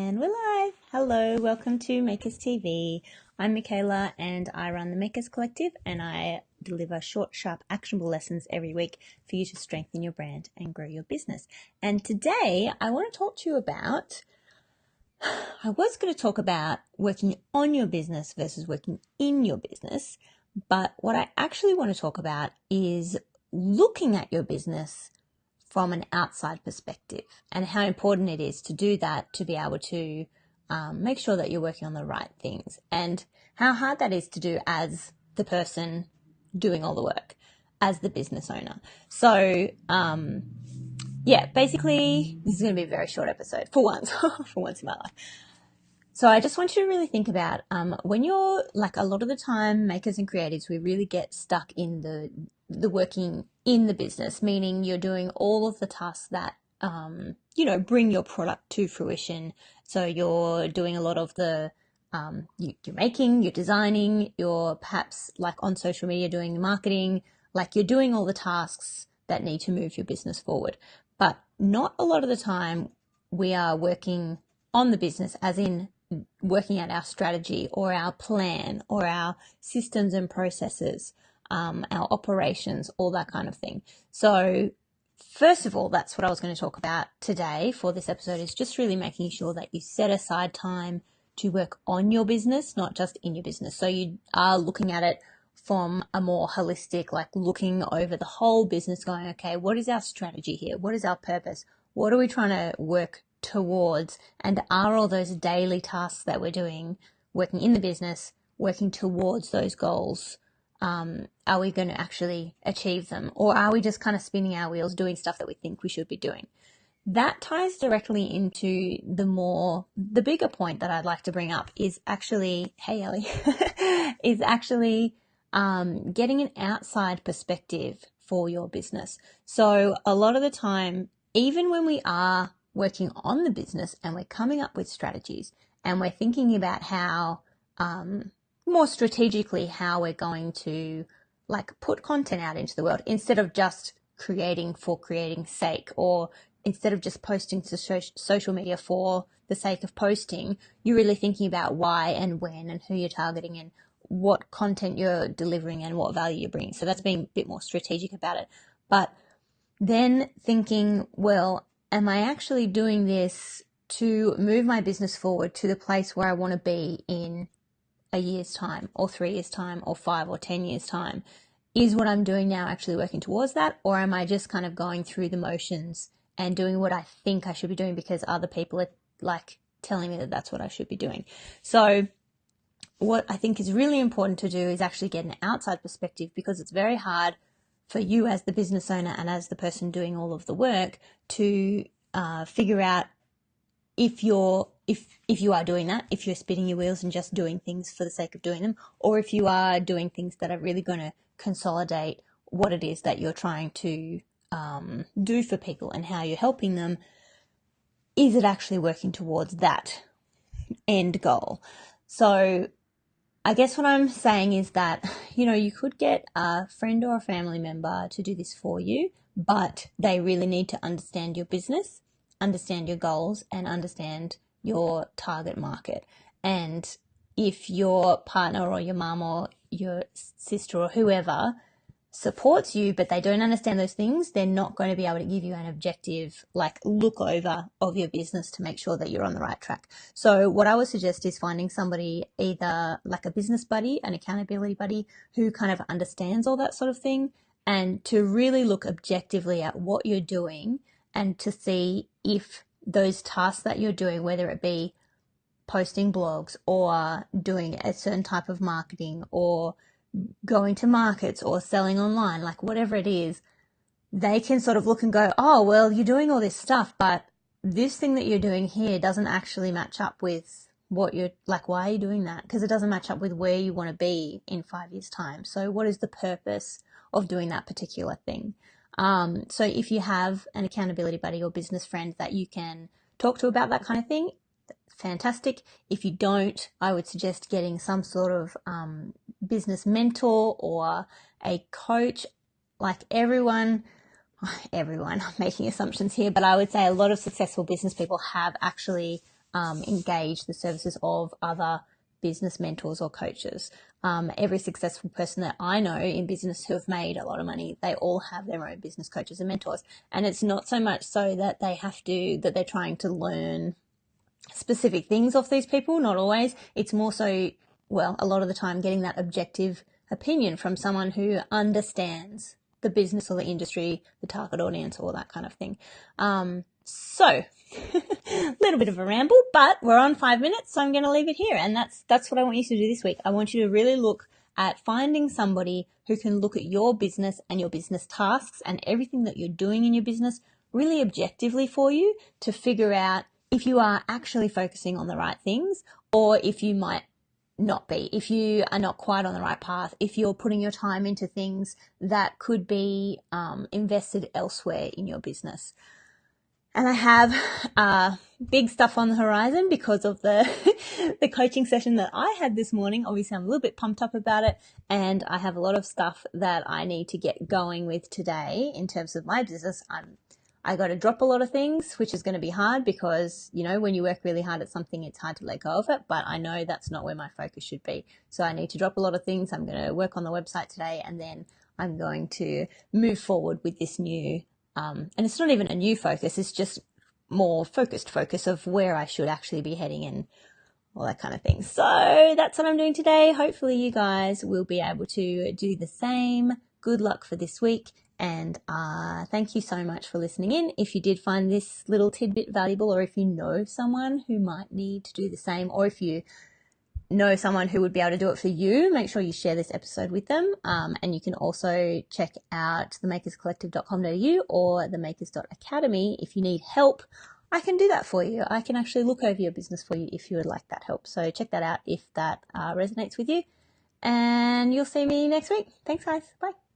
And we're live. Hello, welcome to Makers TV. I'm Michaela and I run the Makers Collective, and I deliver short, sharp, actionable lessons every week for you to strengthen your brand and grow your business. And today I want to talk to you about, I was going to talk about working on your business versus working in your business, but what I actually want to talk about is looking at your business from an outside perspective and how important it is to do that, to be able to make sure that you're working on the right things, and how hard that is to do as the person doing all the work, as the business owner. So basically this is going to be a very short episode for once, for once in my life. So I just want you to really think about when you're, like, a lot of the time makers and creatives, we really get stuck in the working in the business, meaning you're doing all of the tasks that, bring your product to fruition. So you're doing a lot of the, you're making, you're designing, you're perhaps like on social media doing the marketing, like you're doing all the tasks that need to move your business forward. But not a lot of the time we are working on the business, as in working out our strategy or our plan or our systems and processes, our operations, all that kind of thing. So first of all, that's what I was going to talk about today for this episode, is just really making sure that you set aside time to work on your business, not just in your business. So you are looking at it from a more holistic, like looking over the whole business, going, okay, what is our strategy here? What is our purpose? What are we trying to work towards? And are all those daily tasks that we're doing, working in the business, working towards those goals, are we going to actually achieve them? Or are we just kind of spinning our wheels doing stuff that we think we should be doing? That ties directly into the bigger point that I'd like to bring up is actually, hey Ellie, is actually getting an outside perspective for your business. So a lot of the time, even when we are working on the business and we're coming up with strategies and we're thinking about how, more strategically, how we're going to put content out into the world, instead of just creating for creating's sake, or instead of just posting to social media for the sake of posting, you're really thinking about why and when and who you're targeting and what content you're delivering and what value you're bringing. So that's being a bit more strategic about it. But then thinking, well, am I actually doing this to move my business forward to the place where I want to be in a year's time, or 3 years' time, or 5 or 10 years' time? Is what I'm doing now actually working towards that? Or am I just kind of going through the motions and doing what I think I should be doing because other people are telling me that that's what I should be doing? So what I think is really important to do is actually get an outside perspective, because it's very hard for you as the business owner and as the person doing all of the work to figure out if you are doing that, if you're spinning your wheels and just doing things for the sake of doing them, or if you are doing things that are really going to consolidate what it is that you're trying to do for people and how you're helping them. Is it actually working towards that end goal? So I guess what I'm saying is that, you could get a friend or a family member to do this for you, but they really need to understand your business, understand your goals, and understand your target market. And if your partner or your mum or your sister or whoever supports you, but they don't understand those things, they're not going to be able to give you an objective, look over of your business to make sure that you're on the right track. So what I would suggest is finding somebody, either like a business buddy, an accountability buddy, who kind of understands all that sort of thing, and to really look objectively at what you're doing and to see if those tasks that you're doing, whether it be posting blogs or doing a certain type of marketing or going to markets or selling online, whatever it is, they can sort of look and go, oh, well, you're doing all this stuff, but this thing that you're doing here doesn't actually match up with what you're why are you doing that? Because it doesn't match up with where you want to be in 5 years' time. So what is the purpose of doing that particular thing? So if you have an accountability buddy or business friend that you can talk to about that kind of thing, fantastic. If you don't, I would suggest getting some sort of business mentor or a coach. Everyone, I'm making assumptions here, but I would say a lot of successful business people have actually engage the services of other business mentors or coaches. Every successful person that I know in business who have made a lot of money, they all have their own business coaches and mentors. And it's not so much so that that they're trying to learn specific things off these people. Not always. It's more so, well, a lot of the time getting that objective opinion from someone who understands the business or the industry, the target audience, all that kind of thing. So a little bit of a ramble, but we're on 5 minutes, so I'm going to leave it here. And that's what I want you to do this week. I want you to really look at finding somebody who can look at your business and your business tasks and everything that you're doing in your business really objectively for you, to figure out if you are actually focusing on the right things, or if you might not be, if you are not quite on the right path, if you're putting your time into things that could be invested elsewhere in your business. And I have big stuff on the horizon because of the the coaching session that I had this morning. Obviously, I'm a little bit pumped up about it, and I have a lot of stuff that I need to get going with today in terms of my business. I got to drop a lot of things, which is going to be hard because, you know, when you work really hard at something, it's hard to let go of it. But I know that's not where my focus should be. So I need to drop a lot of things. I'm going to work on the website today, and then I'm going to move forward with this new, and it's not even a new focus. It's just more focused focus of where I should actually be heading and all that kind of thing. So that's what I'm doing today. Hopefully you guys will be able to do the same. Good luck for this week. And thank you so much for listening in. If you did find this little tidbit valuable, or if you know someone who might need to do the same, or if you know someone who would be able to do it for you, make sure you share this episode with them. And you can also check out themakerscollective.com.au or themakers.academy if you need help. I can do that for you. I can actually look over your business for you if you would like that help. So check that out if that resonates with you. And you'll see me next week. Thanks, guys. Bye.